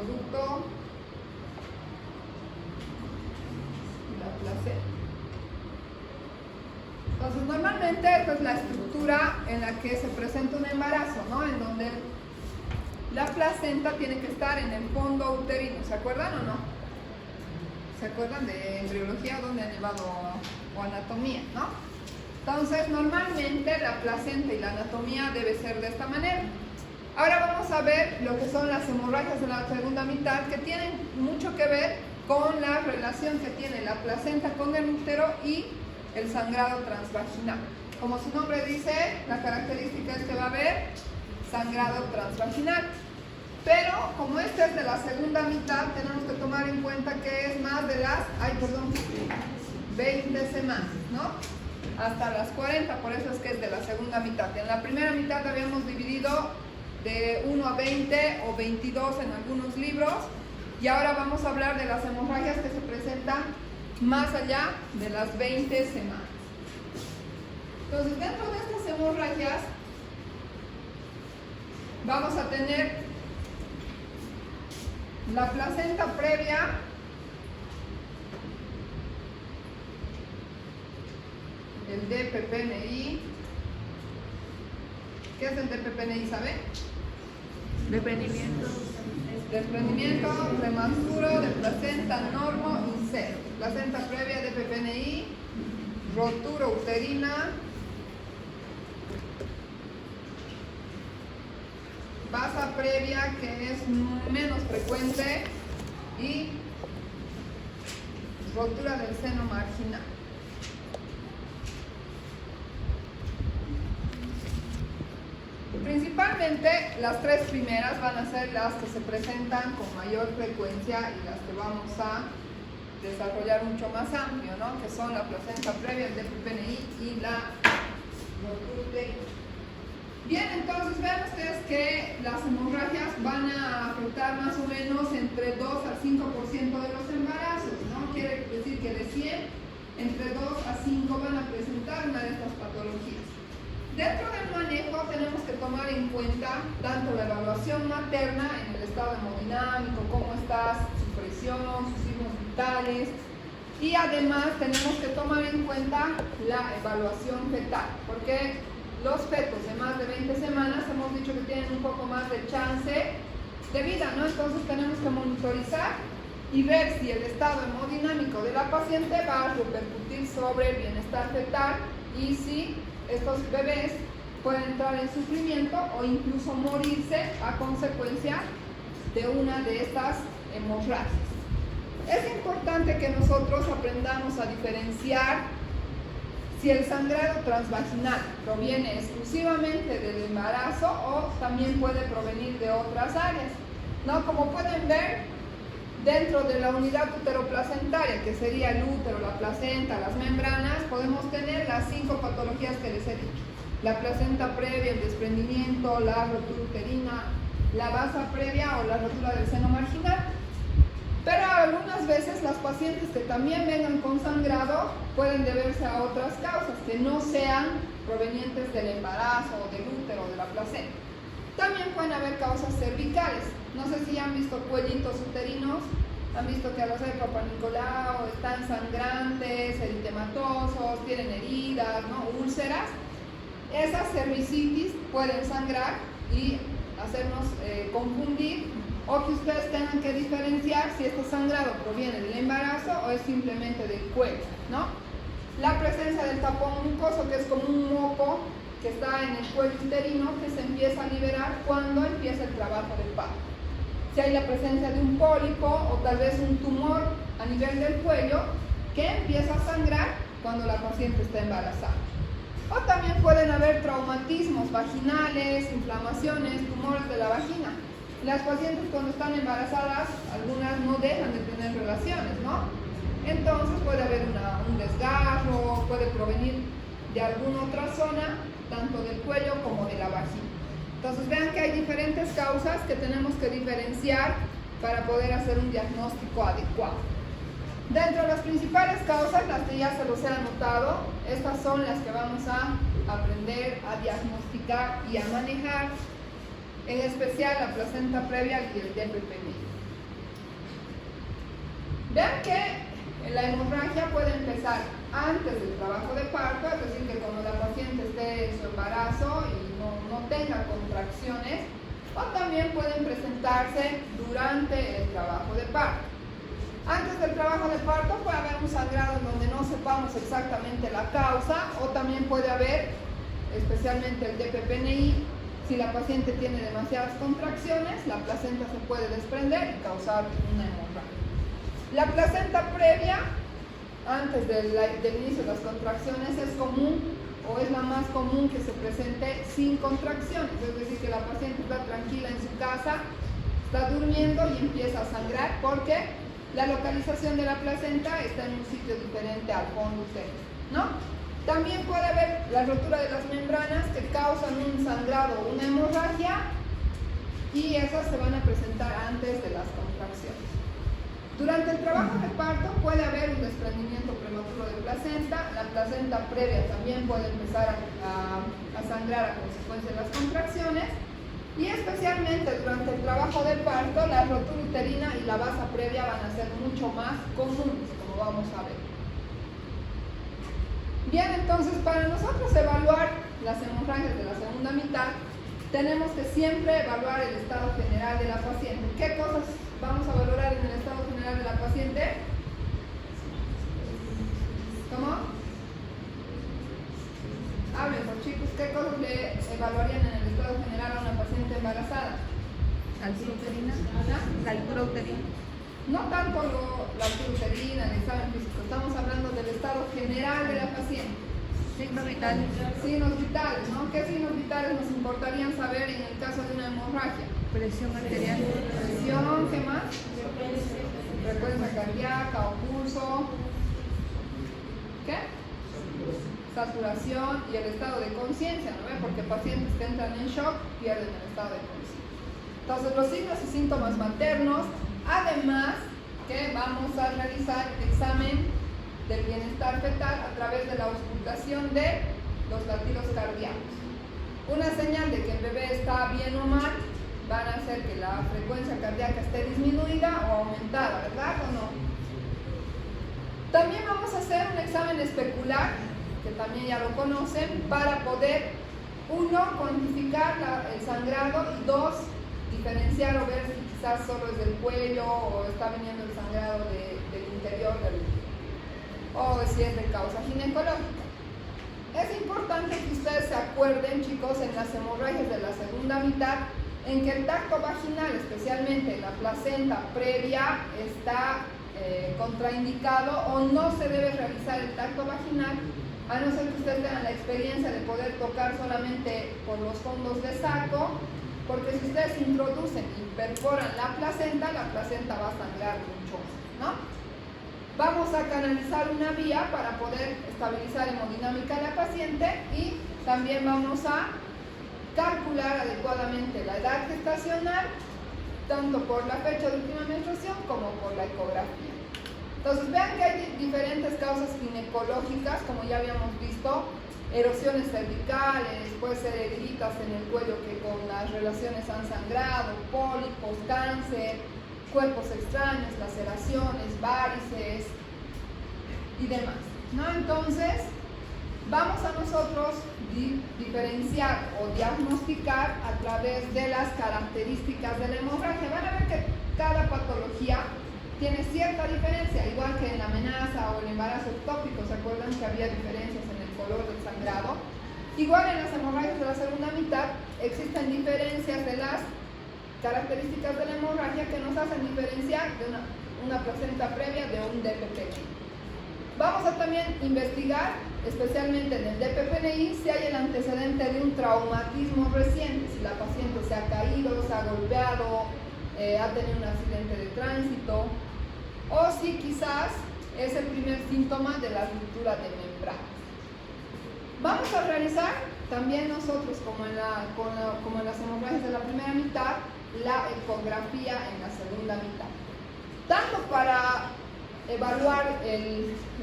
producto y la placenta. Entonces, normalmente esta es la estructura en la que se presenta un embarazo, ¿no? En donde la placenta tiene que estar en el fondo uterino. ¿Se acuerdan o no? ¿Se acuerdan de embriología donde han llevado o anatomía, no? Entonces, normalmente la placenta y la anatomía debe ser de esta manera. Ahora vamos a ver lo que son las hemorragias de la segunda mitad, que tienen mucho que ver con la relación que tiene la placenta con el útero y el sangrado transvaginal. Como su nombre dice, la característica es que va a haber sangrado transvaginal. Pero como este es de la segunda mitad, tenemos que tomar en cuenta que es más de las 20 semanas, ¿no? Hasta las 40, por eso es que es de la segunda mitad. En la primera mitad habíamos dividido de 1 a 20 o 22 en algunos libros, y ahora vamos a hablar de las hemorragias que se presentan más allá de las 20 semanas. Entonces, dentro de estas hemorragias vamos a tener la placenta previa, el DPPNI. ¿Qué es el DPPNI, saben? Desprendimiento prematuro de placenta normo incesto. Placenta previa de DPPNI, rotura uterina, basa previa, que es menos frecuente, y rotura del seno marginal. Principalmente las tres primeras van a ser las que se presentan con mayor frecuencia y las que vamos a desarrollar mucho más amplio, ¿no? Que son la placenta previa, el DPPNI y la rotura uterina. Bien, entonces vean ustedes que las hemorragias van a afectar más o menos entre 2 al 5% de los embarazos, ¿no? Quiere decir que de 100, entre 2 a 5 van a presentar una de estas patologías. Dentro del manejo tenemos que tomar en cuenta tanto la evaluación materna en el estado hemodinámico, cómo está su presión, sus signos vitales, y además tenemos que tomar en cuenta la evaluación fetal, porque los fetos de más de 20 semanas hemos dicho que tienen un poco más de chance de vida, ¿no? Entonces tenemos que monitorizar y ver si el estado hemodinámico de la paciente va a repercutir sobre el bienestar fetal y si estos bebés pueden entrar en sufrimiento o incluso morirse a consecuencia de una de estas hemorragias. Es importante que nosotros aprendamos a diferenciar si el sangrado transvaginal proviene exclusivamente del embarazo o también puede provenir de otras áreas, ¿no? Como pueden ver, dentro de la unidad uteroplacentaria, que sería el útero, la placenta, las membranas, podemos tener las 5 patologías que les he dicho. La placenta previa, el desprendimiento, la rotura uterina, la basa previa o la rotura del seno marginal. Pero algunas veces las pacientes que también vengan con sangrado pueden deberse a otras causas que no sean provenientes del embarazo o del útero o de la placenta. También pueden haber causas cervicales. No sé si han visto cuellitos uterinos, han visto que al hacer Papa Nicolau están sangrantes, eritematosos, tienen heridas, ¿no? Úlceras. Esas cervicitis pueden sangrar y hacernos confundir, o que ustedes tengan que diferenciar si este sangrado proviene del embarazo o es simplemente del cuello, ¿no? La presencia del tapón mucoso, que es como un moco que está en el cuello uterino, que se empieza a liberar cuando empieza el trabajo del parto. Si hay la presencia de un pólipo o tal vez un tumor a nivel del cuello que empieza a sangrar cuando la paciente está embarazada. O también pueden haber traumatismos vaginales, inflamaciones, tumores de la vagina. Las pacientes cuando están embarazadas, algunas no dejan de tener relaciones, ¿no? Entonces puede haber un desgarro, puede provenir de alguna otra zona, tanto del cuello como de la vagina. Entonces vean que hay diferentes causas que tenemos que diferenciar para poder hacer un diagnóstico adecuado. Dentro de las principales causas, las que ya se los he anotado, estas son las que vamos a aprender a diagnosticar y a manejar, en especial la placenta previa y el DPPNI. Vean que la hemorragia puede empezar antes del trabajo de parto, es decir, que cuando la paciente esté en su embarazo y no tenga contracciones, o también pueden presentarse durante el trabajo de parto. Antes del trabajo de parto puede haber un sangrado en donde no sepamos exactamente la causa, o también puede haber, especialmente el DPPNI, si la paciente tiene demasiadas contracciones, la placenta se puede desprender y causar una hemorragia. La placenta previa, antes del inicio de las contracciones, es común o es la más común que se presente sin contracciones, es decir, que la paciente está tranquila en su casa, está durmiendo y empieza a sangrar porque la localización de la placenta está en un sitio diferente al fondo uterino, ¿no? También puede haber la rotura de las membranas que causan un sangrado o una hemorragia, y esas se van a presentar antes de las contracciones. Durante el trabajo de parto puede haber un desprendimiento prematuro de placenta. La placenta previa también puede empezar a sangrar a consecuencia de las contracciones, y especialmente durante el trabajo de parto la rotura uterina y la basa previa van a ser mucho más comunes, como vamos a ver. Bien, entonces para nosotros evaluar las hemorragias de la segunda mitad tenemos que siempre evaluar el estado general de la paciente. ¿Qué cosas vamos a valorar en el estado general de la paciente? ¿Cómo? Hablen, pues, chicos, ¿qué cosas le evaluarían en el estado general a una paciente embarazada? Altura uterina. La altura uterina. No tanto la altura uterina, el examen físico, estamos hablando del estado general de la paciente. Signos vitales. Signos vitales, ¿no? ¿Qué signos vitales nos importarían saber en el caso de una hemorragia? Presión arterial. Presión, ¿qué más? Frecuencia cardíaca o pulso. ¿Qué? Saturación y el estado de conciencia, ¿no? Porque pacientes que entran en shock pierden el estado de conciencia. Entonces, los signos y síntomas maternos, además que vamos a realizar el examen del bienestar fetal a través de la auscultación de los latidos cardíacos. Una señal de que el bebé está bien o mal van a hacer que la frecuencia cardíaca esté disminuida o aumentada, ¿verdad o no? También vamos a hacer un examen especular, que también ya lo conocen, para poder, uno, cuantificar el sangrado, y dos, diferenciar o ver si quizás solo es del cuello o está viniendo el sangrado del interior del útero, o si es de causa ginecológica. Es importante que ustedes se acuerden, chicos, en las hemorragias de la segunda mitad, en que el tacto vaginal, especialmente la placenta previa, está contraindicado, o no se debe realizar el tacto vaginal, a no ser que ustedes tengan la experiencia de poder tocar solamente por los fondos de saco, porque si ustedes introducen y perforan la placenta va a sangrar mucho, ¿no? Vamos a canalizar una vía para poder estabilizar hemodinámica a la paciente, y también vamos a calcular adecuadamente la edad gestacional, tanto por la fecha de última menstruación como por la ecografía. Entonces vean que hay diferentes causas ginecológicas, como ya habíamos visto: erosiones cervicales, puede ser heridas en el cuello que con las relaciones han sangrado, pólipos, cáncer, cuerpos extraños, laceraciones, varices y demás, ¿no? Entonces, vamos a nosotros diferenciar o diagnosticar a través de las características de la hemorragia. Van a ver que cada patología tiene cierta diferencia, igual que en la amenaza o el embarazo ectópico. ¿Se acuerdan que había diferencias en el color del sangrado? Igual en las hemorragias de la segunda mitad existen diferencias de las características de la hemorragia que nos hacen diferenciar de una placenta previa de un DPPNI. Vamos a también investigar, especialmente en el DPPNI, si hay el antecedente de un traumatismo reciente, si la paciente se ha caído, se ha golpeado, ha tenido un accidente de tránsito, o si quizás es el primer síntoma de la ruptura de membranas. Vamos a realizar también nosotros, como en las hemorragias de la primera mitad, la ecografía en la segunda mitad, tanto para evaluar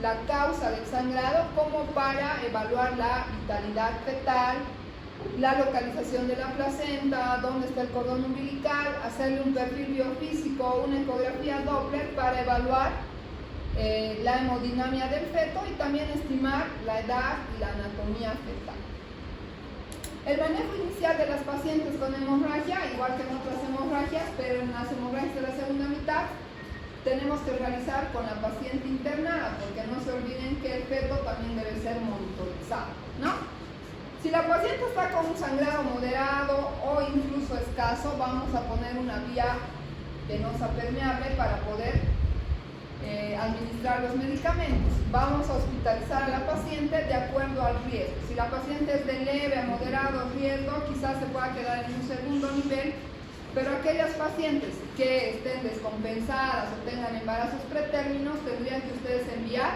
la causa del sangrado como para evaluar la vitalidad fetal, la localización de la placenta, dónde está el cordón umbilical, hacerle un perfil biofísico, una ecografía Doppler para evaluar la hemodinamia del feto y también estimar la edad y la anatomía fetal. El manejo inicial de las pacientes con hemorragia, igual que en otras hemorragias, pero en las hemorragias de la segunda mitad, tenemos que realizar con la paciente internada, porque no se olviden que el feto también debe ser monitorizado, ¿no? Si la paciente está con un sangrado moderado o incluso escaso, vamos a poner una vía venosa permeable para poder administrar los medicamentos. Vamos a hospitalizar a la paciente de acuerdo al riesgo. Si la paciente es de leve a moderado riesgo, quizás se pueda quedar en un segundo nivel, pero aquellas pacientes que estén descompensadas o tengan embarazos pretérminos, tendrían que ustedes enviar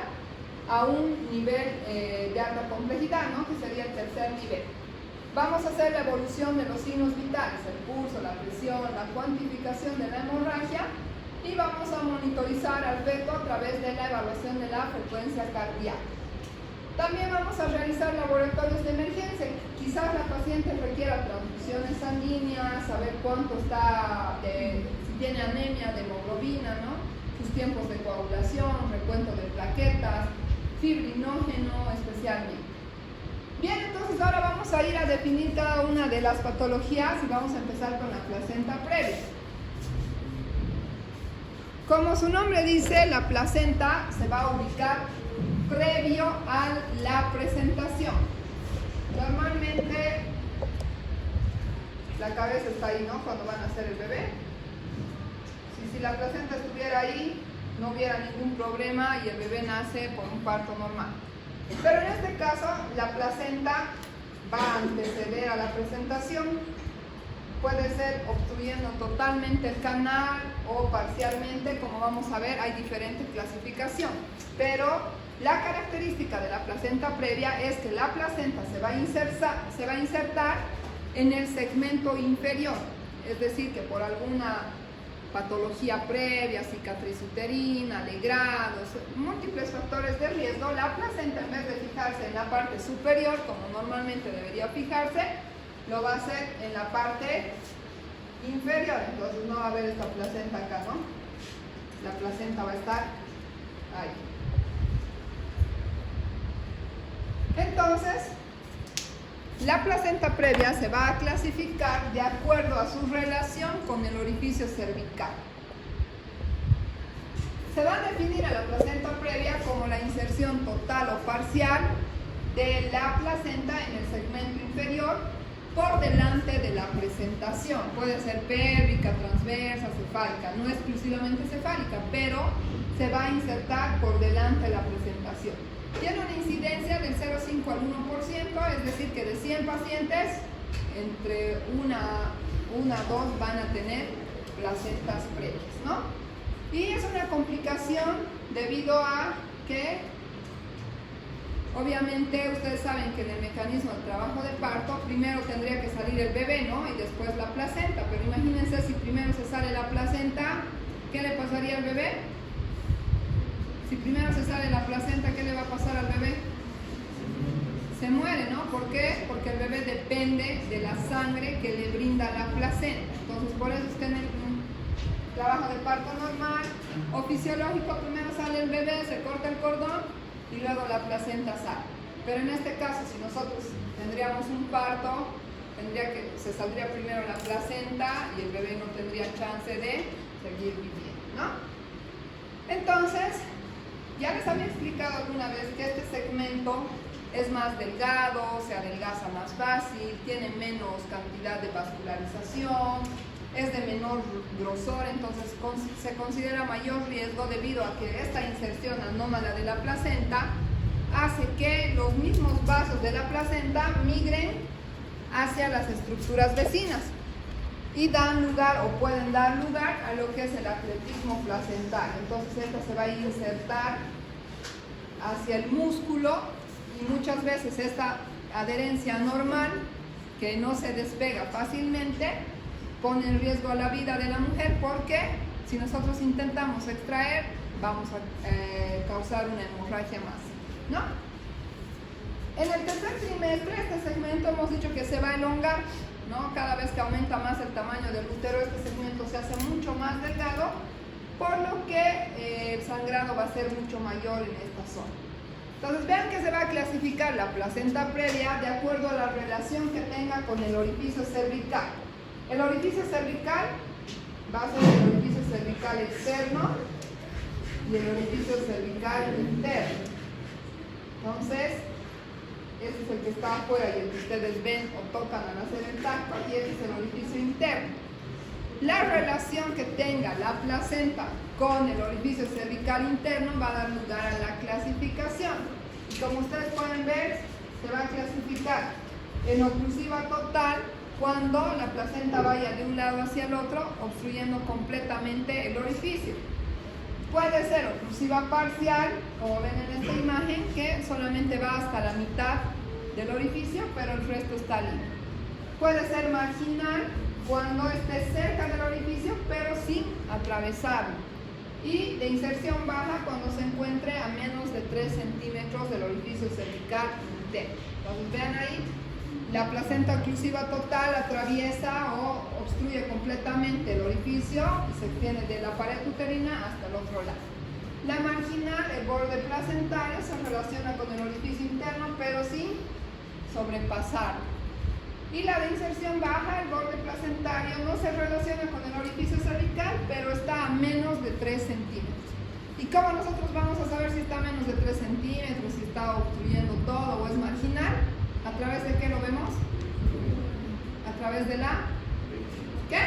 a un nivel de alta complejidad, ¿no? Que sería el tercer nivel. Vamos a hacer la evolución de los signos vitales, el pulso, la presión, la cuantificación de la hemorragia, y vamos a monitorizar al feto a través de la evaluación de la frecuencia cardíaca. También vamos a realizar laboratorios de emergencia. Quizás la paciente requiera transfusiones sanguíneas, saber cuánto está, si tiene anemia de hemoglobina, ¿no? Sus tiempos de coagulación, recuento de plaquetas, fibrinógeno especialmente. Bien, entonces ahora vamos a ir a definir cada una de las patologías y vamos a empezar con la placenta previa. Como su nombre dice, la placenta se va a ubicar previo a la presentación. Normalmente la cabeza está ahí, ¿no? Cuando van a nacer el bebé. Si la placenta estuviera ahí, no hubiera ningún problema y el bebé nace por un parto normal. Pero en este caso, la placenta va a anteceder a la presentación. Puede ser obstruyendo totalmente el canal o parcialmente, como vamos a ver, hay diferentes clasificaciones. Pero la característica de la placenta previa es que la placenta se va a insertar en el segmento inferior, es decir, que por alguna patología previa, cicatriz uterina, legrados, múltiples factores de riesgo, la placenta, en vez de fijarse en la parte superior, como normalmente debería fijarse, lo va a hacer en la parte inferior. Entonces no va a haber esta placenta acá, ¿no? La placenta va a estar ahí. Entonces, la placenta previa se va a clasificar de acuerdo a su relación con el orificio cervical. Se va a definir a la placenta previa como la inserción total o parcial de la placenta en el segmento inferior por delante de la presentación. Puede ser pélvica, transversa, cefálica, no exclusivamente cefálica, pero se va a insertar por delante de la presentación. Tiene una incidencia del 0,5 al 1%, es decir, que de 100 pacientes, entre una o dos van a tener placentas previas, ¿no? Y es una complicación debido a que, obviamente, ustedes saben que en el mecanismo del trabajo de parto, primero tendría que salir el bebé, ¿no? Y después la placenta, pero imagínense si primero se sale la placenta, ¿qué le pasaría al bebé? Si primero se sale la placenta, ¿qué le va a pasar al bebé? Se muere, ¿no? ¿Por qué? Porque el bebé depende de la sangre que le brinda la placenta. Entonces, por eso es que en el trabajo de parto normal o fisiológico, primero sale el bebé, se corta el cordón y luego la placenta sale. Pero en este caso, si nosotros tendríamos un parto, se saldría primero la placenta y el bebé no tendría chance de seguir viviendo, ¿no? Entonces, ya les había explicado alguna vez que este segmento es más delgado, se adelgaza más fácil, tiene menos cantidad de vascularización, es de menor grosor, entonces se considera mayor riesgo debido a que esta inserción anómala de la placenta hace que los mismos vasos de la placenta migren hacia las estructuras vecinas y dan lugar o pueden dar lugar a lo que es el atletismo placentario. Entonces esta se va a insertar hacia el músculo y muchas veces esta adherencia normal que no se despega fácilmente pone en riesgo a la vida de la mujer, porque si nosotros intentamos extraer vamos a causar una hemorragia masiva, ¿no? En el tercer trimestre este segmento hemos dicho que se va a elongar, ¿no? Cada vez que aumenta más el tamaño del útero, este segmento se hace mucho más delgado, por lo que el sangrado sangrado va a ser mucho mayor en esta zona. Entonces vean que se va a clasificar la placenta previa de acuerdo a la relación que tenga con el orificio cervical. El orificio cervical va a ser el orificio cervical externo y el orificio cervical interno. Entonces, este es el que está afuera y el que ustedes ven o tocan al hacer el tacto, y este es el orificio interno. La relación que tenga la placenta con el orificio cervical interno va a dar lugar a la clasificación. Y como ustedes pueden ver, se va a clasificar en oclusiva total cuando la placenta vaya de un lado hacia el otro, obstruyendo completamente el orificio. Puede ser oclusiva parcial, como ven en esta imagen, que solamente va hasta la mitad del orificio, pero el resto está libre. Puede ser marginal, cuando esté cerca del orificio, pero sin atravesarlo. Y de inserción baja, cuando se encuentre a menos de 3 centímetros del orificio cervical interno. Entonces vean ahí, la placenta oclusiva total atraviesa o obstruye completamente el orificio y se extiende de la pared uterina hasta el otro lado. La marginal, el borde placentario, se relaciona con el orificio interno, pero sin sobrepasarlo. Y la de inserción baja, el borde placentario, no se relaciona con el orificio cervical, pero está a menos de 3 centímetros. ¿Y cómo nosotros vamos a saber si está a menos de 3 centímetros, si está obstruyendo todo o es marginal? ¿A través de qué lo vemos? A través de la... ¿qué?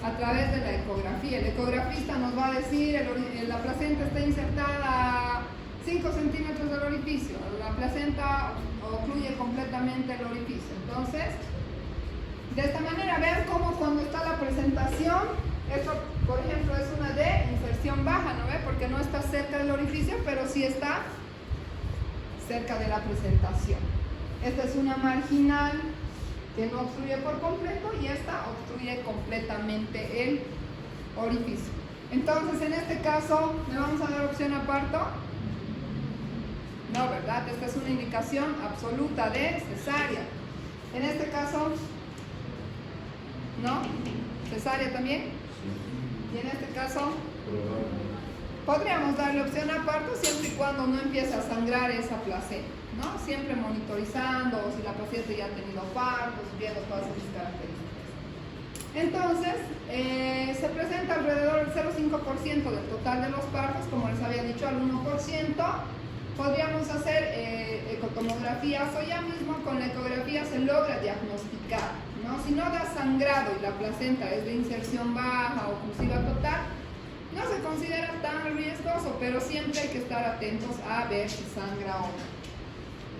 A través de la ecografía. El ecografista nos va a decir, la placenta está insertada a 5 centímetros del orificio, la placenta ocluye completamente el orificio. Entonces, de esta manera, vean cómo cuando está la presentación, esto por ejemplo es una de inserción baja, ¿no ve? Porque no está cerca del orificio, pero sí está cerca de la presentación. Esta es una marginal que no obstruye por completo y esta obstruye completamente el orificio. Entonces, en este caso, ¿le vamos a dar opción a parto? No, ¿verdad? Esta es una indicación absoluta de cesárea. En este caso, ¿no? ¿Cesárea también? Y en este caso, podríamos darle opción a parto siempre y cuando no empiece a sangrar esa placenta, ¿no? Siempre monitorizando si la paciente ya ha tenido partos, viendo todas esas características. Entonces, se presenta alrededor del 0,5% del total de los partos, como les había dicho, al 1%. Podríamos hacer ecotomografías o ya mismo con la ecografía se logra diagnosticar, ¿no? Si no da sangrado y la placenta es de inserción baja o oclusiva total, no se considera tan riesgoso, pero siempre hay que estar atentos a ver si sangra o no.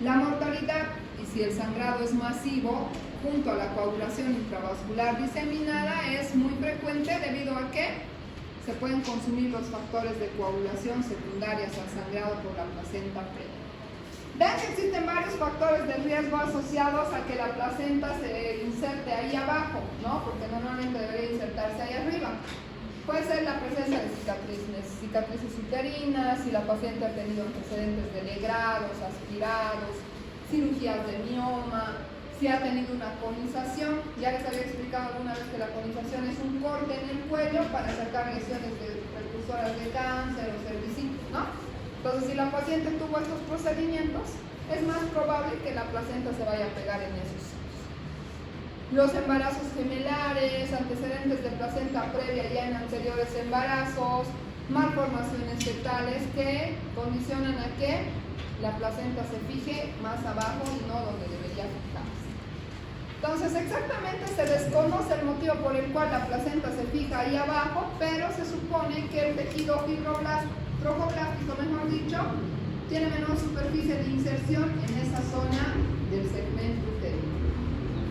La mortalidad, y si el sangrado es masivo, junto a la coagulación intravascular diseminada, es muy frecuente debido a que se pueden consumir los factores de coagulación secundarias al sangrado por la placenta previa. Vean que existen varios factores de riesgo asociados a que la placenta se inserte ahí abajo, ¿no? Porque normalmente debería insertarse ahí arriba. Puede ser la presencia de cicatrices uterinas, si la paciente ha tenido antecedentes de legrados, aspirados, cirugías de mioma, si ha tenido una conización. Ya les había explicado alguna vez que la conización es un corte en el cuello para sacar lesiones precursoras de cáncer o cervicitis, ¿no? Entonces, si la paciente tuvo estos procedimientos, es más probable que la placenta se vaya a pegar en esos sitios. Los embarazos gemelares, antecedentes de placenta previa ya en anteriores embarazos, malformaciones fetales que condicionan a que la placenta se fije más abajo y no donde debería fijarse. Entonces, exactamente se desconoce el motivo por el cual la placenta se fija ahí abajo, pero se supone que el tejido trofoblástico, mejor dicho, tiene menor superficie de inserción en esa zona del segmento uterino.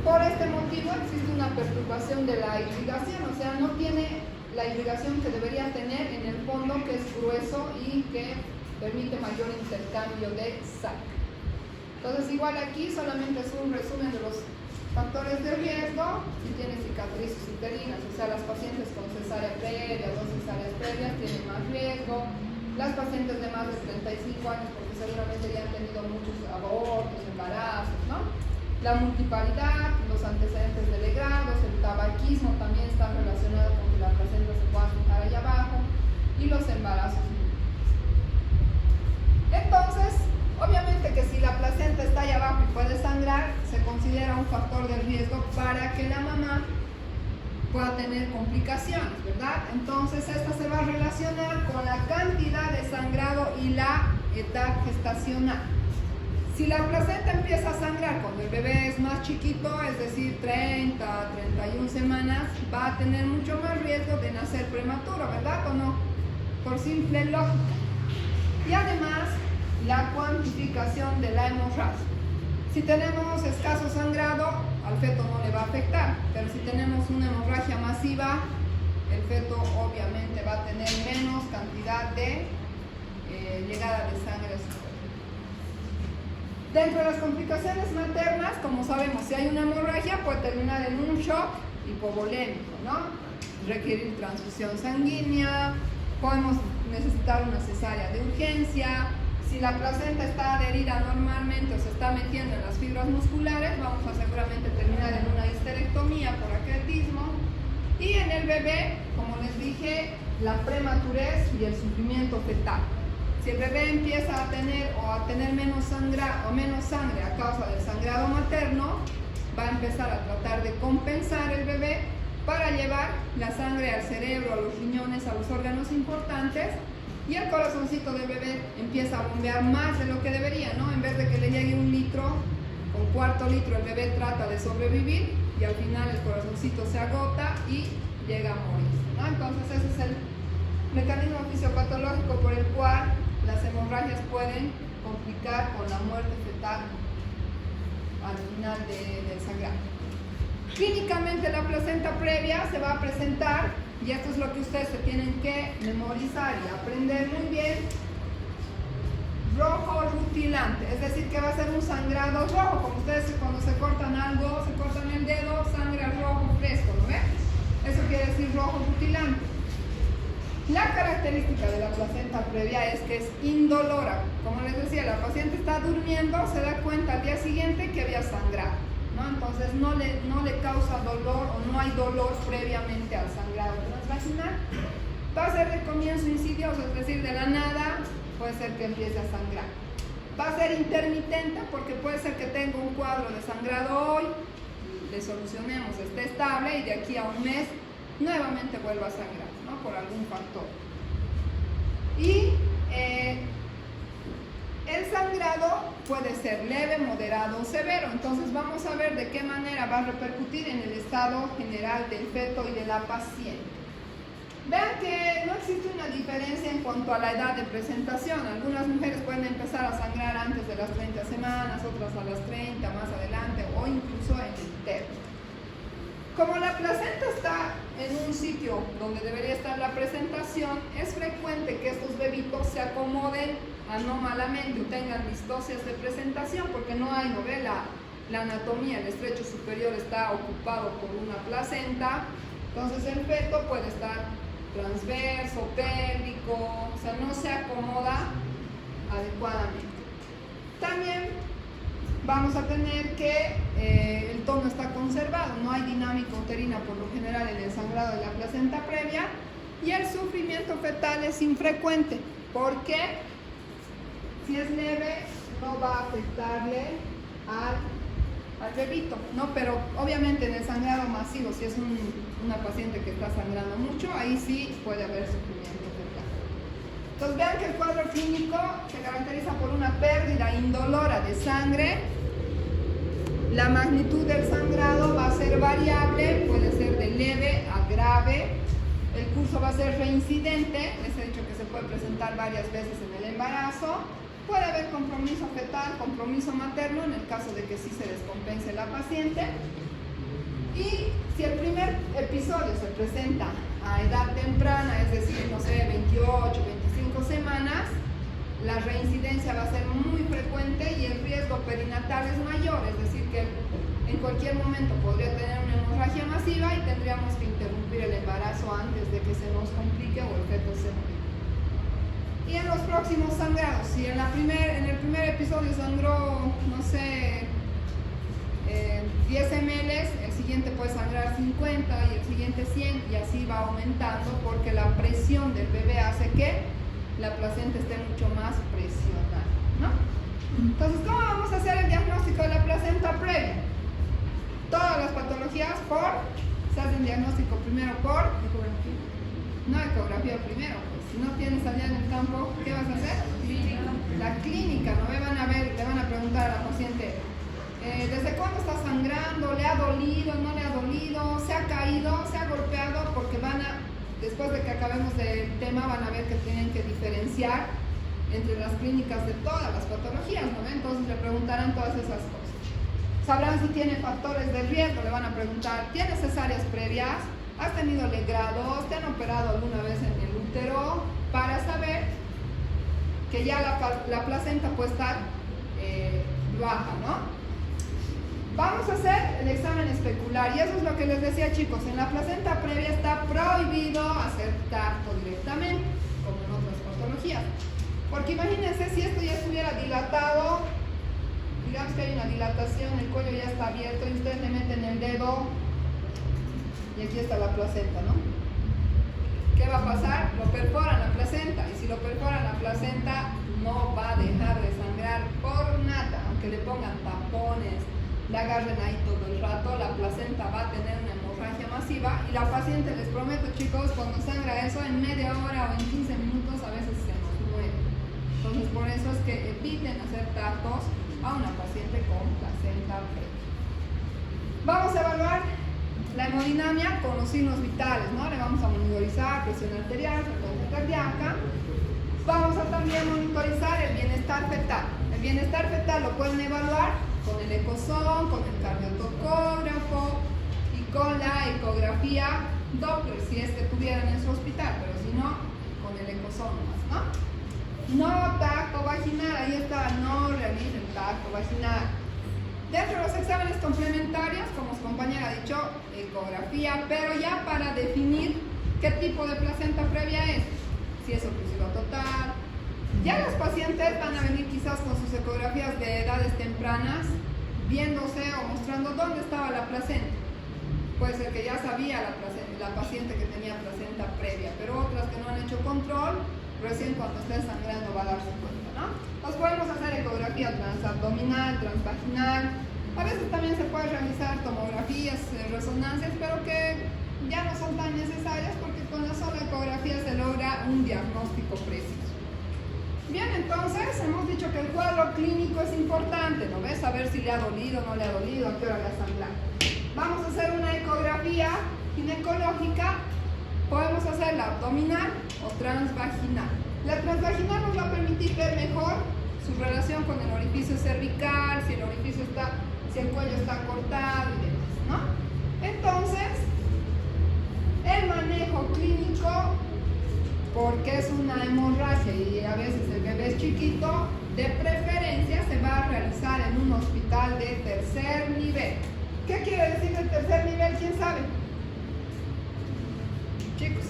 Por este motivo existe una perturbación de la irrigación, o sea, no tiene la irrigación que debería tener en el fondo, que es grueso y que permite mayor intercambio de sangre. Entonces, igual aquí solamente es un resumen de los factores de riesgo. Si tienen cicatrices uterinas, o sea, las pacientes con cesárea previa, 2 cesáreas previas tienen más riesgo. Las pacientes de más de 35 años, porque seguramente ya han tenido muchos abortos, embarazos, ¿no? La multiparidad, los antecedentes de legrados, el tabaquismo también está relacionado con que la placenta se pueda fijar ahí abajo, y los embarazos para que la mamá pueda tener complicaciones, ¿verdad? Entonces esta se va a relacionar con la cantidad de sangrado y la edad gestacional. Si la placenta empieza a sangrar cuando el bebé es más chiquito, es decir, 30 a 31 semanas, va a tener mucho más riesgo de nacer prematuro, ¿verdad o no? Por simple lógica. Y además, la cuantificación de la hemorragia. Si tenemos escaso sangrado, al feto no le va a afectar, pero si tenemos una hemorragia masiva, el feto obviamente va a tener menos cantidad de llegada de sangre a su cuerpo. Dentro de las complicaciones maternas, como sabemos, si hay una hemorragia puede terminar en un shock hipovolémico, ¿no? Requerir transfusión sanguínea, podemos necesitar una cesárea de urgencia. Si la placenta está adherida normalmente o se está metiendo en las fibras musculares, vamos a seguramente terminar en una histerectomía por acretismo. Y en el bebé, como les dije, la prematurez y el sufrimiento fetal. Si el bebé empieza a tener menos sangre a causa del sangrado materno, va a empezar a tratar de compensar el bebé para llevar la sangre al cerebro, a los riñones, a los órganos importantes, y el corazoncito del bebé empieza a bombear más de lo que debería, ¿no? En vez de que le llegue 1 litro, con cuarto litro el bebé trata de sobrevivir y al final el corazoncito se agota y llega a morir, ¿no? Entonces ese es el mecanismo fisiopatológico por el cual las hemorragias pueden complicar con la muerte fetal al final del sangrado. Clínicamente la placenta previa se va a presentar, y esto es lo que ustedes se tienen que memorizar y aprender muy bien, rojo rutilante, es decir que va a ser un sangrado rojo, como ustedes cuando se cortan algo, se cortan el dedo, sangra rojo fresco, ¿no ven? Eso quiere decir rojo rutilante. La característica de la placenta previa es que es indolora. Como les decía, la paciente está durmiendo, se da cuenta al día siguiente que había sangrado, ¿no? Entonces no le causa dolor o no hay dolor previamente al sangrado transvaginal. Va a ser de comienzo insidioso, es decir, de la nada puede ser que empiece a sangrar. Va a ser intermitente porque puede ser que tenga un cuadro de sangrado hoy, le solucionemos, esté estable y de aquí a un mes nuevamente vuelva a sangrar, ¿no? Por algún factor. Y el sangrado puede ser leve, moderado o severo. Entonces vamos a ver de qué manera va a repercutir en el estado general del feto y de la paciente. Vean que no existe una diferencia en cuanto a la edad de presentación. Algunas mujeres pueden empezar a sangrar antes de las 30 semanas, otras a las 30, más adelante o incluso en el término. Como la placenta está en un sitio donde debería estar la presentación, es frecuente que estos bebitos se acomoden anómalamente o tengan distocias de presentación porque no hay, ¿no ve? La anatomía, el estrecho superior está ocupado por una placenta, entonces el feto puede estar transverso, pélvico, o sea, no se acomoda adecuadamente. También vamos a tener que el tono está conservado, no hay dinámica uterina por lo general en el sangrado de la placenta previa y el sufrimiento fetal es infrecuente porque si es leve no va a afectarle al bebito, ¿no? Pero obviamente en el sangrado masivo, si es una paciente que está sangrando mucho, ahí sí puede haber sufrimiento fetal. Entonces vean que el cuadro clínico se caracteriza por una pérdida indolora de sangre. La magnitud del sangrado va a ser variable, puede ser de leve a grave. El curso va a ser reincidente, les he dicho que se puede presentar varias veces en el embarazo. Puede haber compromiso fetal, compromiso materno en el caso de que sí se descompense la paciente. Y si el primer episodio se presenta a edad temprana, es decir, no sé, 28, 25 semanas, la reincidencia va a ser muy frecuente y el riesgo perinatal es mayor, es decir, que en cualquier momento podría tener una hemorragia masiva y tendríamos que interrumpir el embarazo antes de que se nos complique o el feto se muera. Y en los próximos sangrados, si en el primer episodio sangró, no sé, 10 ml, el siguiente puede sangrar 50 y el siguiente 100 y así va aumentando porque la presión del bebé hace que la placenta esté mucho más presionada, ¿no? Entonces, ¿cómo vamos a hacer el diagnóstico de la placenta previa? todas las patologías se hacen diagnóstico primero por Ecografía. no ecografía primero, pues si no tienes allá en el campo, ¿qué vas a hacer? La clínica, ¿no? Le van a preguntar a la paciente, ¿desde cuándo está sangrando? ¿Le ha dolido? ¿No le ha dolido? ¿Se ha caído? ¿Se ha golpeado? Porque después de que acabemos del tema, van a ver que tienen que diferenciar entre las clínicas de todas las patologías, ¿no? Entonces le preguntarán todas esas cosas. Sabrán si tiene factores de riesgo, le van a preguntar, ¿tienes cesáreas previas? ¿Has tenido legrados? ¿Te han operado alguna vez en el útero? Para saber que ya la placenta puede estar baja, ¿no? Vamos a hacer el examen especular y eso es lo que les decía, chicos, en la placenta previa está prohibido hacer tacto directamente, como en otras patologías. Porque imagínense si esto ya estuviera dilatado, digamos que hay una dilatación, el cuello ya está abierto y ustedes le meten el dedo y aquí está la placenta, ¿no? ¿Qué va a pasar? Lo perforan la placenta y si lo perforan la placenta no va a dejar de sangrar por nada, aunque le pongan tapones, le agarren ahí todo el rato, la placenta va a tener una hemorragia masiva y la paciente, les prometo chicos, cuando sangra eso en media hora o en 15 minutos a veces se nos muere. Entonces por eso es que eviten hacer tactos a una paciente con placenta previa. Vamos a evaluar la hemodinamia con los signos vitales, ¿no? Le vamos a monitorizar presión arterial, frecuencia cardíaca. Vamos a también monitorizar el bienestar fetal. El bienestar fetal lo pueden evaluar con el ecosón, con el cardiotocógrafo y con la ecografía Doppler, si es que tuvieran en su hospital, pero si no, con el ecosón nomás, ¿no? No tacto vaginal, ahí está, no realicen tacto vaginal. Dentro de los exámenes complementarios, como su compañera ha dicho, ecografía, pero ya para definir qué tipo de placenta previa es, si es oclusiva total. Ya los pacientes van a venir quizás con sus ecografías de edades tempranas, viéndose o mostrando dónde estaba la placenta. Puede ser que ya sabía la paciente que tenía placenta previa, pero otras que no han hecho control, recién cuando esté sangrando va a darse cuenta, ¿no? Nos podemos hacer ecografía transabdominal, transvaginal. A veces también se puede realizar tomografías, resonancias, pero que ya no son tan necesarias porque con la sola ecografía se logra un diagnóstico preciso. Bien, entonces hemos dicho que el cuadro clínico es importante, ¿no ves? Saber si le ha dolido, no le ha dolido, a qué hora le ha sangrado. Vamos a hacer una ecografía ginecológica. Podemos hacer la abdominal o transvaginal. La transvaginal nos va a permitir ver mejor su relación con el orificio cervical, si el cuello está cortado y demás, ¿no? Entonces, el manejo clínico, porque es una hemorragia y a veces el bebé es chiquito, de preferencia se va a realizar en un hospital de tercer nivel. ¿Qué quiere decir de tercer nivel? ¿Quién sabe? Chicos,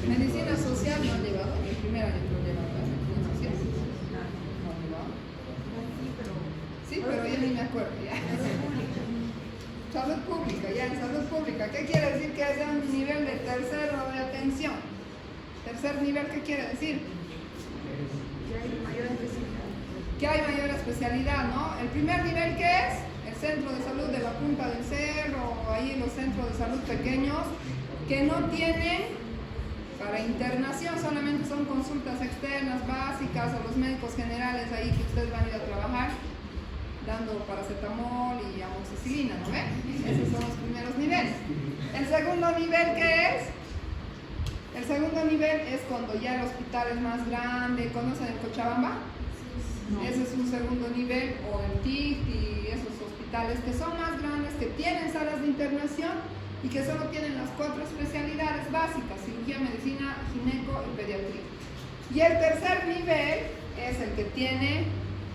medicina social no han llevado, en el primer año no llevado medicina social. No han llevado. Sí, pero yo ni me acuerdo ya. Salud pública, ya en salud pública. ¿Qué quiere decir que es de un nivel de tercero de atención? Tercer nivel, ¿qué quiere decir? Que hay mayor especialidad. Que hay mayor especialidad, ¿no? El primer nivel, ¿qué es? El centro de salud de la punta del cerro, o ahí los centros de salud pequeños, que no tienen para internación, solamente son consultas externas básicas o los médicos generales ahí que ustedes van a ir a trabajar dando paracetamol y amoxicilina, ¿no ven? Esos son los primeros niveles. El segundo nivel, ¿qué es? El segundo nivel es cuando ya el hospital es más grande. ¿Conocen el Cochabamba? No. Ese es un segundo nivel, o el TIC y esos hospitales que son más grandes, que tienen salas de internación y que solo tienen las 4 especialidades básicas: cirugía, medicina, gineco y pediatría. Y el tercer nivel es el que tiene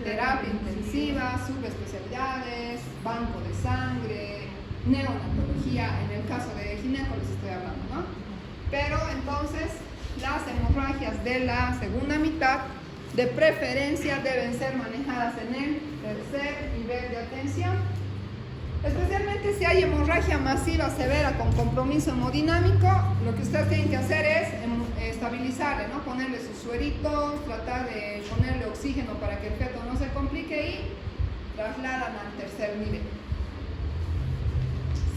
terapia intensiva, subespecialidades, banco de sangre, neonatología. En el caso de gineco les estoy hablando, ¿no? Pero entonces las hemorragias de la segunda mitad de preferencia deben ser manejadas en el tercer nivel de atención, especialmente si hay hemorragia masiva severa con compromiso hemodinámico. Lo que ustedes tienen que hacer es estabilizarle, ¿no? Ponerle sus sueritos, tratar de ponerle oxígeno para que el feto no se complique y trasladan al tercer nivel.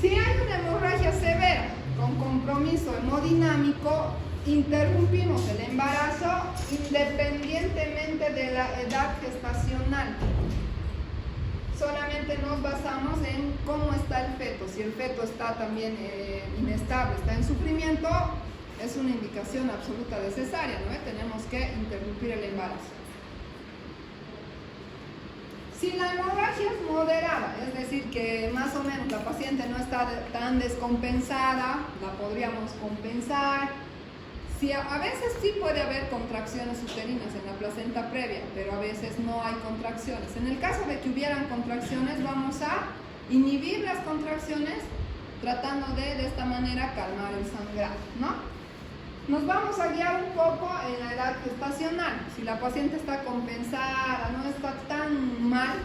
Si hay una hemorragia severa con compromiso hemodinámico, interrumpimos el embarazo independientemente de la edad gestacional. Solamente nos basamos en cómo está el feto. Si el feto está también inestable, está en sufrimiento, es una indicación absoluta de cesárea, ¿no? Tenemos que interrumpir el embarazo. Si la hemorragia es moderada, es decir, que más o menos la paciente no está tan descompensada, la podríamos compensar. Si a veces sí puede haber contracciones uterinas en la placenta previa, pero a veces no hay contracciones. En el caso de que hubieran contracciones, vamos a inhibir las contracciones tratando de esta manera calmar el sangrado, ¿no? Nos vamos a guiar un poco en la edad gestacional. Si la paciente está compensada, no está tan mal,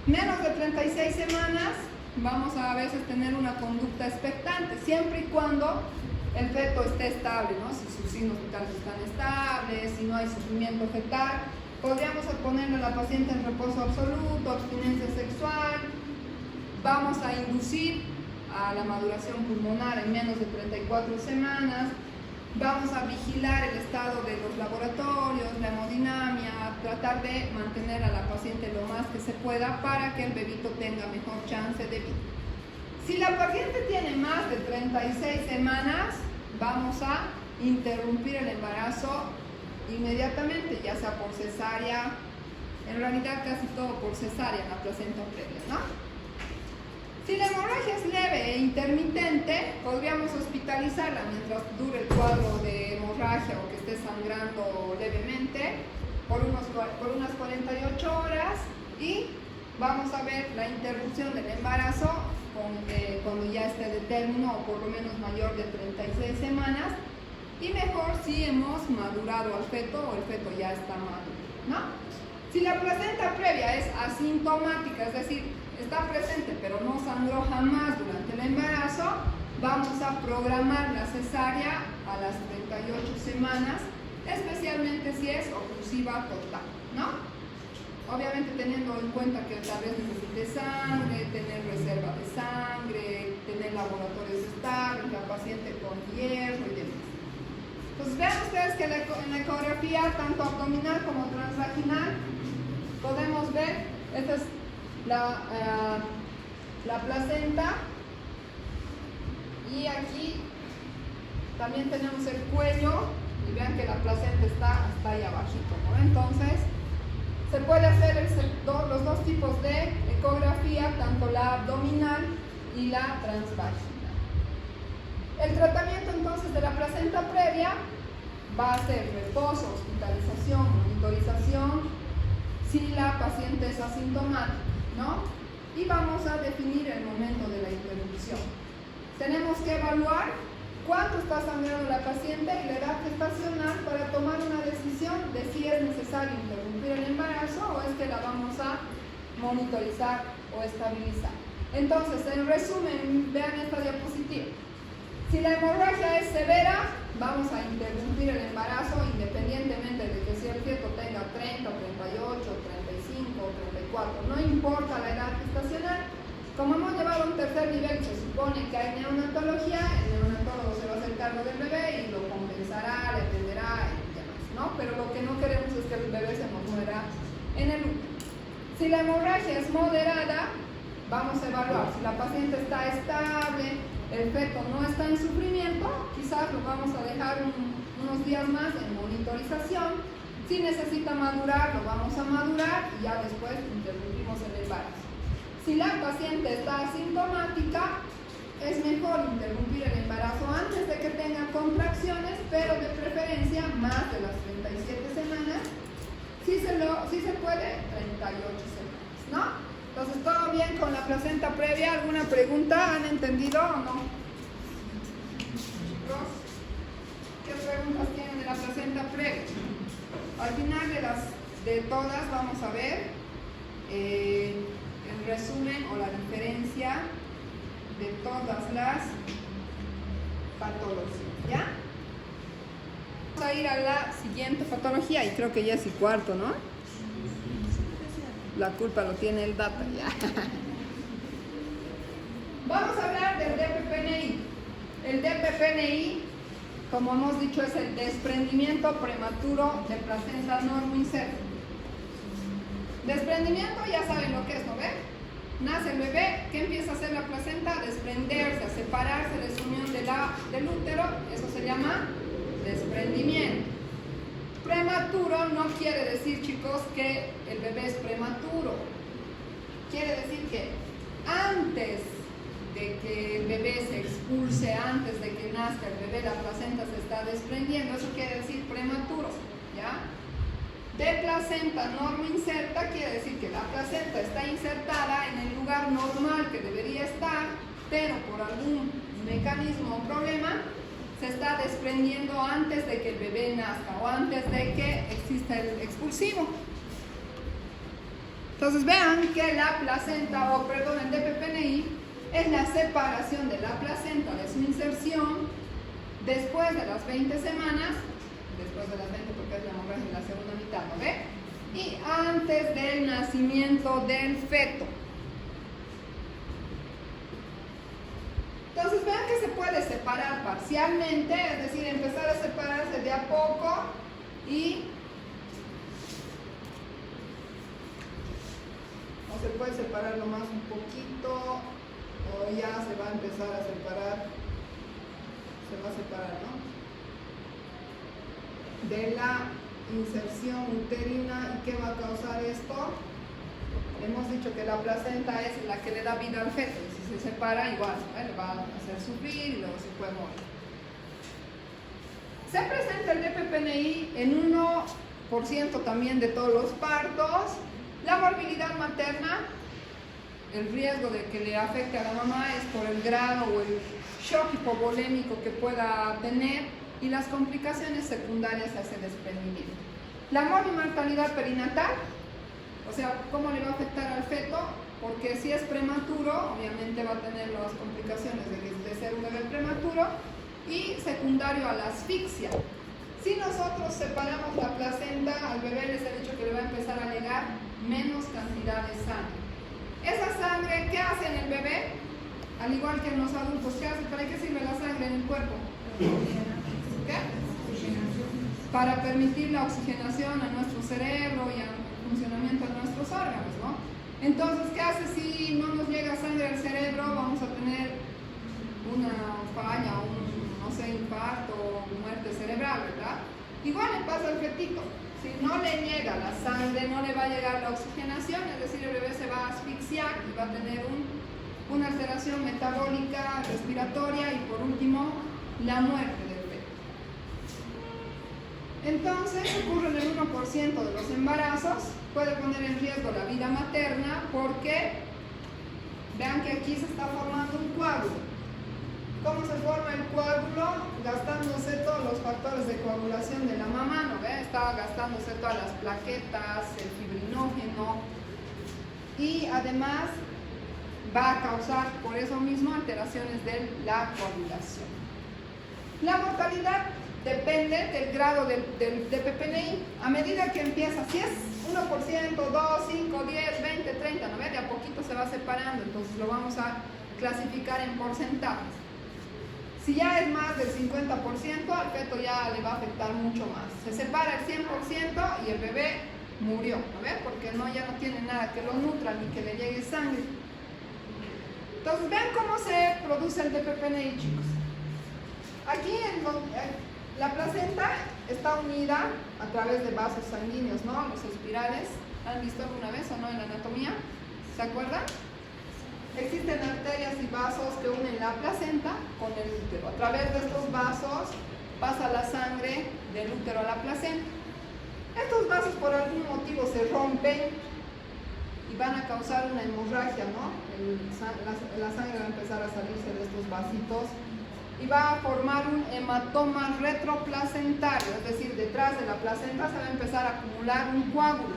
menos de 36 semanas, vamos a veces tener una conducta expectante, siempre y cuando el feto esté estable, ¿no? Si sus signos vitales están estables, si no hay sufrimiento fetal, podríamos ponerle a la paciente en reposo absoluto, abstinencia sexual. Vamos a inducir a la maduración pulmonar en menos de 34 semanas. Vamos a vigilar el estado de los laboratorios, la hemodinamia, tratar de mantener a la paciente lo más que se pueda para que el bebito tenga mejor chance de vida. Si la paciente tiene más de 36 semanas, vamos a interrumpir el embarazo inmediatamente, ya sea por cesárea, en realidad casi todo por cesárea en la placenta previa, ¿no? Si la hemorragia es leve e intermitente, podríamos hospitalizarla mientras dure el cuadro de hemorragia o que esté sangrando levemente por unas 48 horas y vamos a ver la interrupción del embarazo cuando ya esté de término o por lo menos mayor de 36 semanas y mejor si hemos madurado al feto o el feto ya está maduro, ¿no? Si la placenta previa es asintomática, es decir, está presente pero no sangró jamás durante el embarazo, vamos a programar la cesárea a las 38 semanas, especialmente si es oclusiva total, ¿no? Obviamente teniendo en cuenta que tal vez necesite sangre, tener reserva de sangre, tener laboratorios estables, la paciente con hierro y demás. Pues vean ustedes que en la ecografía, tanto abdominal como transvaginal, podemos ver, esta es la placenta y aquí también tenemos el cuello y vean que la placenta está hasta ahí abajito, ¿no? Entonces se puede hacer los dos tipos de ecografía, tanto la abdominal y la transvaginal. El tratamiento entonces de la placenta previa va a ser reposo, hospitalización, monitorización, si la paciente es asintomática, ¿no? Y vamos a definir el momento de la interrupción. Tenemos que evaluar cuánto está sangrando la paciente y la edad gestacional para tomar una decisión de si es necesario interrumpir el embarazo o es que la vamos a monitorizar o estabilizar. Entonces, en resumen, vean esta diapositiva. Si la hemorragia es severa, vamos a interrumpir el embarazo independientemente de que si el feto tenga 30, 38, 35 o 34, no importa la edad gestacional. Como hemos llevado a un tercer nivel, se supone que hay neonatología, el neonatólogo se va a hacer cargo del bebé y lo compensará, le atenderá y demás, ¿no? Pero lo que no queremos es que el bebé se nos muera en el útero. Si la hemorragia es moderada, vamos a evaluar si la paciente está estable, el feto no está en sufrimiento, quizás lo vamos a dejar unos días más en monitorización. Si necesita madurar, lo vamos a madurar y ya después interrumpimos el embarazo. Si la paciente está asintomática, es mejor interrumpir el embarazo antes de que tenga contracciones, pero de preferencia más de las 37 semanas. Si se puede, 38 semanas, ¿no? Entonces, ¿todo bien con la placenta previa? ¿Alguna pregunta? ¿Han entendido o no? ¿Qué preguntas tienen de la placenta previa? Al final de todas vamos a ver el resumen o la diferencia de todas las patologías, ¿ya? Vamos a ir a la siguiente patología y creo que ya es el cuarto, ¿no? La culpa lo tiene el data, ya. Vamos a hablar del DPPNI. El DPPNI, como hemos dicho, es el desprendimiento prematuro de placenta normoinserta. Desprendimiento, ya saben lo que es, ¿no ven? Nace el bebé, ¿qué empieza a hacer la placenta? A desprenderse, a separarse de su unión del útero, eso se llama desprendimiento. Prematuro no quiere decir, chicos, que el bebé es prematuro. Quiere decir que antes de que el bebé se expulse, antes de que nazca el bebé, la placenta se está desprendiendo, eso quiere decir prematuro, ¿ya? De placenta normoinserta quiere decir que la placenta está insertada en el lugar normal que debería estar, pero por algún mecanismo o problema se está desprendiendo antes de que el bebé nazca o antes de que exista el expulsivo. Entonces vean que la placenta, o perdón, el DPPNI es la separación de la placenta de su inserción después de las 20 semanas, después de las 20 porque es la hemorragia en la segunda mitad, ¿no ve? Y antes del nacimiento del feto. Entonces vean que se puede separar parcialmente, es decir, empezar a separarse de a poco y o se puede separar nomás un poquito o ya se va a empezar a separar, se va a separar, ¿no? De la inserción uterina. ¿Y qué va a causar esto? Hemos dicho que la placenta es la que le da vida al feto. Si se separa, igual, le va a hacer sufrir y luego se puede morir. Se presenta el DPPNI en 1% también de todos los partos. La morbilidad materna, el riesgo de que le afecte a la mamá es por el grado o el shock hipovolémico que pueda tener y las complicaciones secundarias a ese desprendimiento. La morbi-mortalidad perinatal, o sea, ¿cómo le va a afectar al feto? Porque si es prematuro, obviamente va a tener las complicaciones de ser un bebé prematuro y secundario a la asfixia. Si nosotros separamos la placenta, al bebé les he dicho que le va a empezar a llegar menos cantidad de sangre. Esa sangre, ¿qué hace en el bebé? Al igual que en los adultos, ¿qué hace? ¿Para qué sirve la sangre en el cuerpo? ¿Qué? Para permitir la oxigenación a nuestro cerebro y al funcionamiento de nuestros órganos, ¿no? Entonces, ¿qué hace si no nos llega sangre al cerebro? Vamos a tener una falla, no sé, infarto o muerte cerebral, ¿verdad? Igual le pasa al fetito. Si no le llega la sangre, no le va a llegar la oxigenación, es decir, el bebé se va a asfixiar y va a tener una alteración metabólica, respiratoria y por último, la muerte del feto. Entonces, ocurre en el 1% de los embarazos, puede poner en riesgo la vida materna porque vean que aquí se está formando un coágulo. ¿Cómo se forma el coágulo? Gastándose todos los factores de coagulación de la mamá, ¿no ve? Está gastándose todas las plaquetas, el fibrinógeno y además va a causar por eso mismo alteraciones de la coagulación. La mortalidad depende del grado del DPPNI. A medida que empieza, si es 1%, 2, 5, 10, 20, 30, ¿no ve? De a poquito se va separando, entonces lo vamos a clasificar en porcentajes. Si ya es más del 50%, al feto ya le va a afectar mucho más. Se separa el 100% y el bebé murió, ¿no ve? Porque ya no tiene nada que lo nutra ni que le llegue sangre. Entonces, vean cómo se produce el DPPNI, chicos. Aquí la placenta está unida a través de vasos sanguíneos, ¿no? Los espirales. ¿Han visto alguna vez o no en la anatomía? ¿Se acuerdan? Existen arterias y vasos que unen la placenta con el útero. A través de estos vasos pasa la sangre del útero a la placenta. Estos vasos por algún motivo se rompen y van a causar una hemorragia, ¿no? La sangre va a empezar a salirse de estos vasitos y va a formar un hematoma retroplacentario, es decir, detrás de la placenta se va a empezar a acumular un coágulo.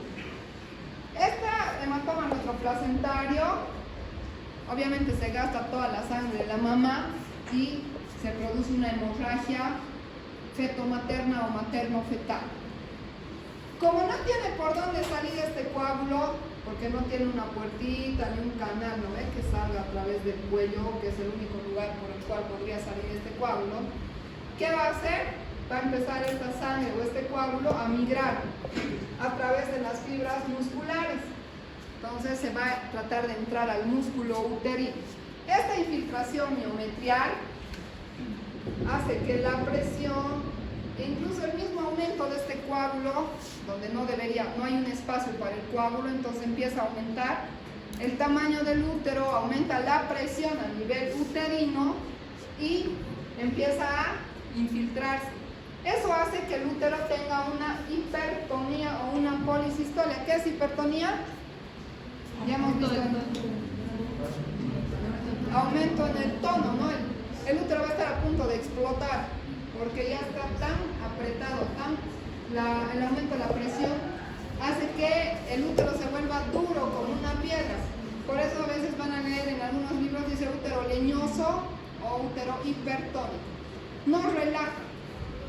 Este hematoma retroplacentario obviamente se gasta toda la sangre de la mamá y se produce una hemorragia feto-materna o materno-fetal. Como no tiene por dónde salir este coágulo, porque no tiene una puertita ni un canal, ¿no ve? Que salga a través del cuello, que es el único lugar por el cual podría salir este coágulo. ¿Qué va a hacer? Va a empezar esta sangre o este coágulo a migrar a través de las fibras musculares. Entonces se va a tratar de entrar al músculo uterino. Esta infiltración miometrial hace que la presión e incluso el mismo aumento de este coágulo, donde no hay un espacio para el coágulo, entonces empieza a aumentar el tamaño del útero, aumenta la presión a nivel uterino y empieza a infiltrarse. Eso hace que el útero tenga una hipertonía o una policistolia. ¿Qué es hipertonía? Ya hemos visto. Aumento en el tono, ¿no? El útero va a estar a punto de explotar porque ya está tan apretado, el aumento de la presión hace que el útero se vuelva duro como una piedra. Por eso a veces van a leer en algunos libros, dice útero leñoso o útero hipertónico. No relaja.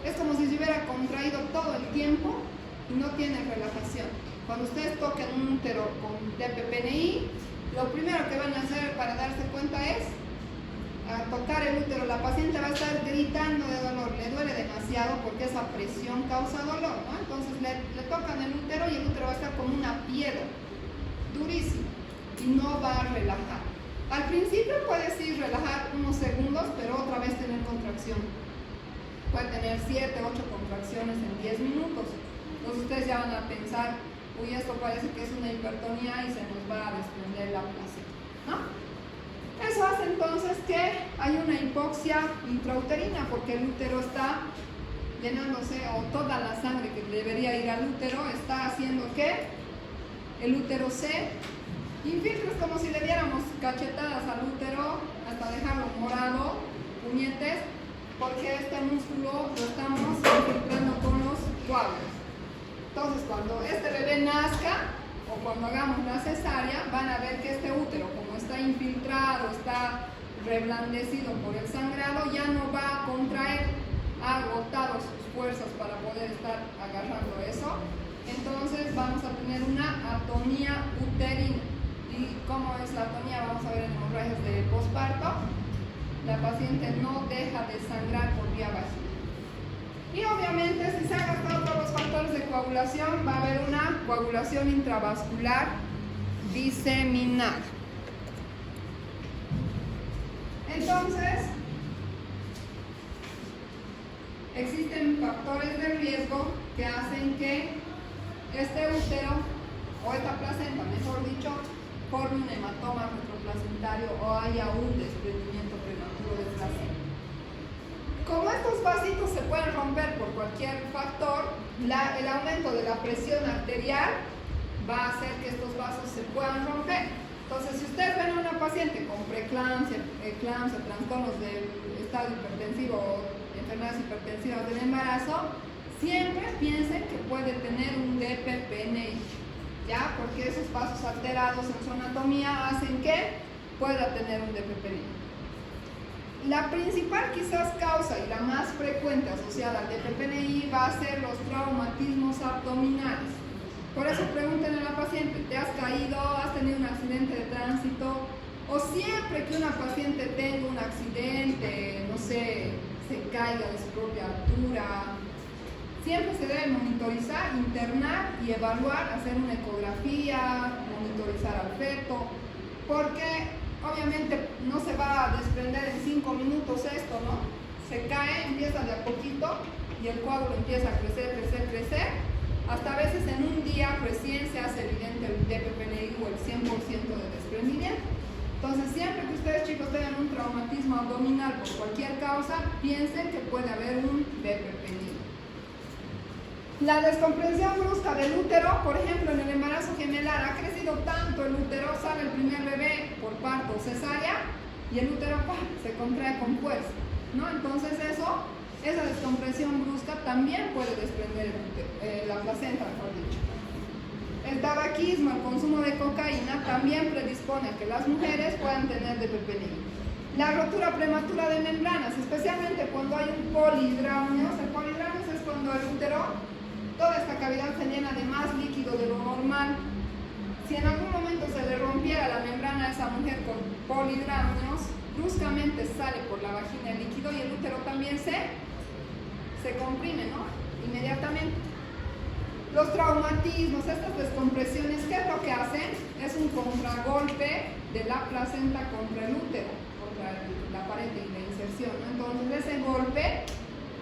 Es como si se hubiera contraído todo el tiempo y no tiene relajación. Cuando ustedes toquen un útero con DPPNI, lo primero que van a hacer para darse cuenta es a tocar el útero. La paciente va a estar gritando de dolor, le duele demasiado porque esa presión causa dolor, ¿no? Entonces le tocan el útero y el útero va a estar como una piedra, durísimo, y no va a relajar. Al principio puede sí relajar unos segundos, pero otra vez tener contracción. Puede tener 7, 8 contracciones en 10 minutos. Entonces ustedes ya van a pensar, uy, esto parece que es una hipertonía y se nos va a desprender la placenta, ¿no? Eso hace entonces que hay una hipoxia intrauterina porque el útero está llenándose, o toda la sangre que debería ir al útero está haciendo que el útero se infiltre. Es como si le diéramos cachetadas al útero hasta dejarlo morado, puñetes, porque este músculo lo estamos infiltrando con los coágulos. Entonces cuando este bebé nazca o cuando hagamos la cesárea, van a ver que este útero, como está infiltrado, está reblandecido por el sangrado, ya no va a contraer, ha agotado sus fuerzas para poder estar agarrando eso. Entonces vamos a tener una atonía uterina. ¿Y cómo es la atonía? Vamos a ver en hemorragias de posparto. La paciente no deja de sangrar por vía vaginal. Y obviamente si se han gastado todos los factores de coagulación, va a haber una coagulación intravascular diseminada. Entonces, existen factores de riesgo que hacen que este útero o esta placenta, mejor dicho, forme un hematoma retroplacentario o haya un desprendimiento prematuro de placenta. Como estos vasitos se pueden romper por cualquier factor, el aumento de la presión arterial va a hacer que estos vasos se puedan romper. Entonces, si ustedes ven a una paciente con preeclampsia, trastornos del estado hipertensivo o enfermedades hipertensivas del embarazo, siempre piensen que puede tener un DPPNI, ¿ya? Porque esos vasos alterados en su anatomía hacen que pueda tener un DPPNI. La principal quizás causa y la más frecuente asociada al DPPNI va a ser los traumatismos abdominales. Por eso pregúntenle a la paciente, ¿te has caído? ¿Has tenido un accidente de tránsito? O siempre que una paciente tenga un accidente, no sé, se caiga de su propia altura, siempre se debe monitorizar, internar y evaluar, hacer una ecografía, monitorizar al feto, porque obviamente no se va a desprender en 5 minutos esto, ¿no? Se cae, empieza de a poquito y el coágulo empieza a crecer, hasta a veces en un día recién se hace evidente el DPPNI o el 100% de desprendimiento. Entonces siempre que ustedes chicos tengan un traumatismo abdominal por cualquier causa, piensen que puede haber un DPPNI. La descompresión brusca del útero, por ejemplo, en el embarazo gemelar, ha crecido tanto el útero, sale el primer bebé por parto o cesárea y el útero se contrae con fuerza, ¿no? Entonces esa descompresión brusca también puede desprender la placenta, mejor dicho. El tabaquismo, el consumo de cocaína también predispone a que las mujeres puedan tener DPPNI. La rotura prematura de membranas, especialmente cuando hay un polihidramnios. El polihidramnios es cuando el útero, toda esta cavidad se llena de más líquido de lo normal. si en algún momento se le rompiera la membrana a esa mujer con polidrámenos, bruscamente sale por la vagina el líquido y el útero también se comprime, ¿no? Inmediatamente. Los traumatismos, estas descompresiones, ¿qué es lo que hacen? Es un contragolpe de la placenta contra el útero, contra la pared de inserción, ¿no? Entonces ese golpe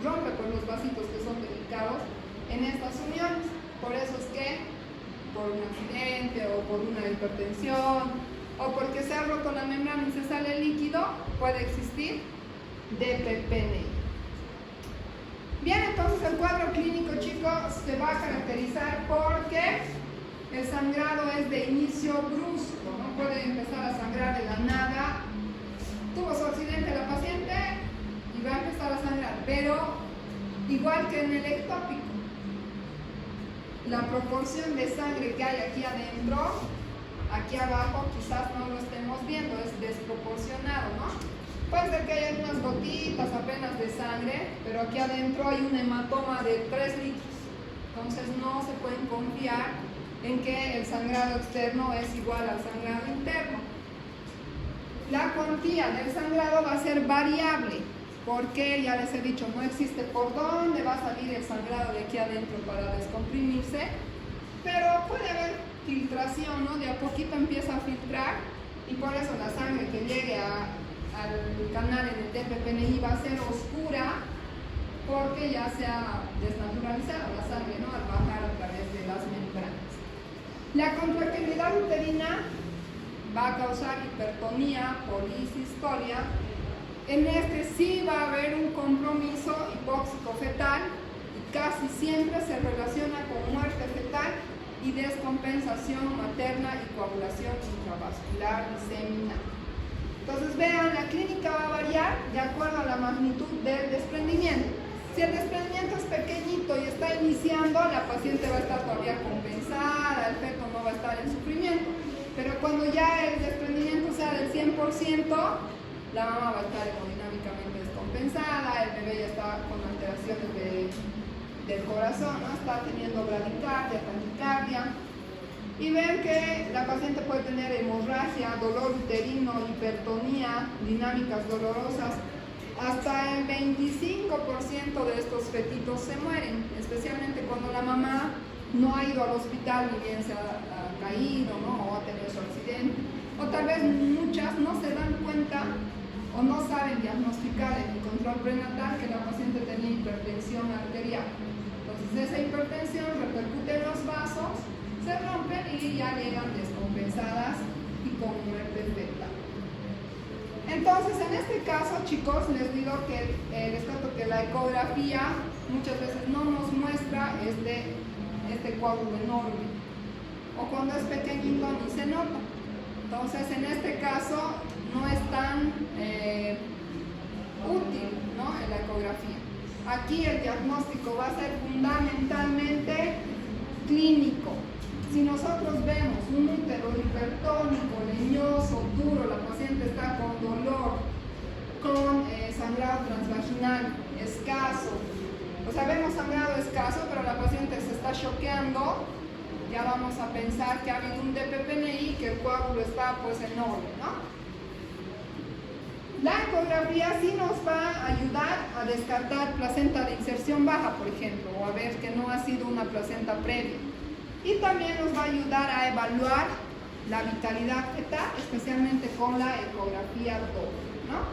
rompe con los vasitos que son delicados en estas uniones. Por eso es que por un accidente o por una hipertensión o porque se ha roto la membrana y se sale el líquido, puede existir DPPNI. Bien, entonces el cuadro clínico, chicos, se va a caracterizar porque el sangrado es de inicio brusco, no puede empezar a sangrar de la nada. Tuvo su accidente la paciente y va a empezar a sangrar, pero igual que en el ectópico, la proporción de sangre que hay aquí adentro, aquí abajo quizás no lo estemos viendo, es desproporcionado, ¿no? Puede ser que haya unas gotitas apenas de sangre, pero aquí adentro hay un hematoma de 3 litros. Entonces no se pueden confiar en que el sangrado externo es igual al sangrado interno. La cuantía del sangrado va a ser variable, porque ya les he dicho, no existe por dónde va a salir el sangrado de aquí adentro para descomprimirse, pero puede haber filtración, ¿no? De a poquito empieza a filtrar y por eso la sangre que llegue al canal en el DPPNI va a ser oscura porque ya se ha desnaturalizado la sangre, ¿no? Al bajar a través de las membranas. La contractilidad uterina va a causar hipertonía, policistolia. En este sí va a haber un compromiso hipóxico fetal y casi siempre se relaciona con muerte fetal y descompensación materna y coagulación intravascular diseminada. Entonces vean, la clínica va a variar de acuerdo a la magnitud del desprendimiento. Si el desprendimiento es pequeñito y está iniciando, la paciente va a estar todavía compensada, el feto no va a estar en sufrimiento. Pero cuando ya el desprendimiento sea del 100%, la mamá va a estar hemodinámicamente descompensada, el bebé ya está con alteraciones del corazón, ¿no? Está teniendo bradicardia, taquicardia. Y ven que la paciente puede tener hemorragia, dolor uterino, hipertonía, dinámicas dolorosas. Hasta el 25% de estos fetitos se mueren, especialmente cuando la mamá no ha ido al hospital ni bien se ha caído, ¿no? O ha tenido su accidente. O tal vez muchas no se dan cuenta o no saben diagnosticar en el control prenatal que la paciente tenía hipertensión arterial. Entonces esa hipertensión repercute en los vasos, se rompen y ya llegan descompensadas y con muerte fetal. Entonces, en este caso, chicos, les digo que la ecografía muchas veces no nos muestra este coágulo enorme, o cuando es pequeñito ni se nota. Entonces, en este caso, no es tan útil, ¿no? En la ecografía. Aquí el diagnóstico va a ser fundamentalmente clínico. Si nosotros vemos un útero hipertónico, leñoso, duro, la paciente está con dolor, con sangrado transvaginal escaso, o sea, vemos sangrado escaso, pero la paciente se está choqueando, ya vamos a pensar que ha habido un DPPNI, que el coágulo está pues enorme, ¿no? La ecografía sí nos va a ayudar a descartar placenta de inserción baja, por ejemplo, o a ver que no ha sido una placenta previa. Y también nos va a ayudar a evaluar la vitalidad fetal, especialmente con la ecografía doble, ¿no?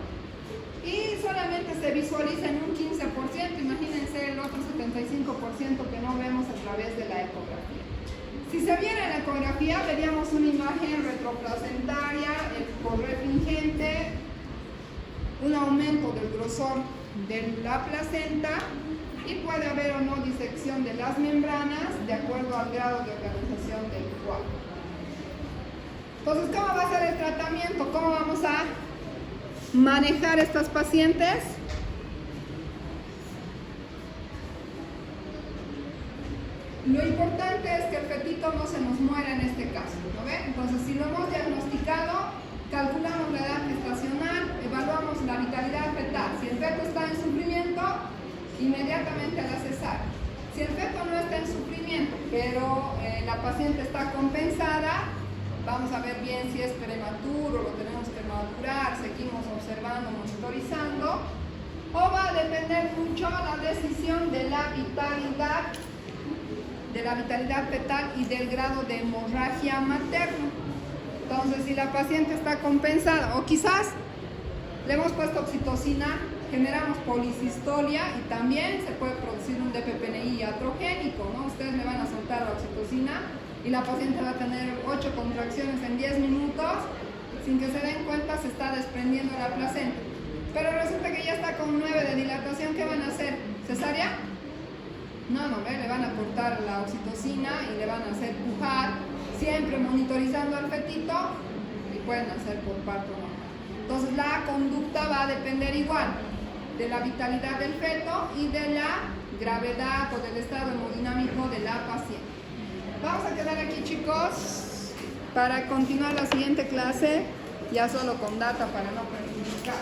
Y solamente se visualiza en un 15%, imagínense el otro 75% que no vemos a través de la ecografía. Si se viera la ecografía, veríamos una imagen retroplacentaria, por refringente, un aumento del grosor de la placenta, y puede haber o no disección de las membranas de acuerdo al grado de organización del coágulo. Entonces, ¿cómo va a ser el tratamiento? ¿Cómo vamos a manejar estas pacientes? Lo importante es que el fetito no se nos muera en este caso, ¿no ven? Entonces, si lo hemos diagnosticado, calculamos la edad gestacional, evaluamos la vitalidad fetal. Si el feto está en sufrimiento, inmediatamente a la cesárea. Si el feto no está en sufrimiento, pero la paciente está compensada, Vamos a ver bien si es prematuro, lo tenemos que madurar, seguimos observando, monitorizando. O va a depender mucho la decisión de la vitalidad fetal y del grado de hemorragia materna. Entonces, si la paciente está compensada, o quizás le hemos puesto oxitocina, generamos policistolia y también se puede producir un DPPNI iatrogénico, ¿no? Ustedes me van a soltar la oxitocina y la paciente va a tener 8 contracciones en 10 minutos, sin que se den cuenta se está desprendiendo la placenta. Pero resulta que ya está con 9 de dilatación, ¿qué van a hacer? ¿Cesárea? No, le van a cortar la oxitocina y le van a hacer pujar, siempre monitorizando al fetito y pueden hacer por parto normal. Entonces la conducta va a depender igual de la vitalidad del feto y de la gravedad o del estado hemodinámico de la paciente. Vamos a quedar aquí, chicos, para continuar la siguiente clase, ya solo con data para no perjudicar.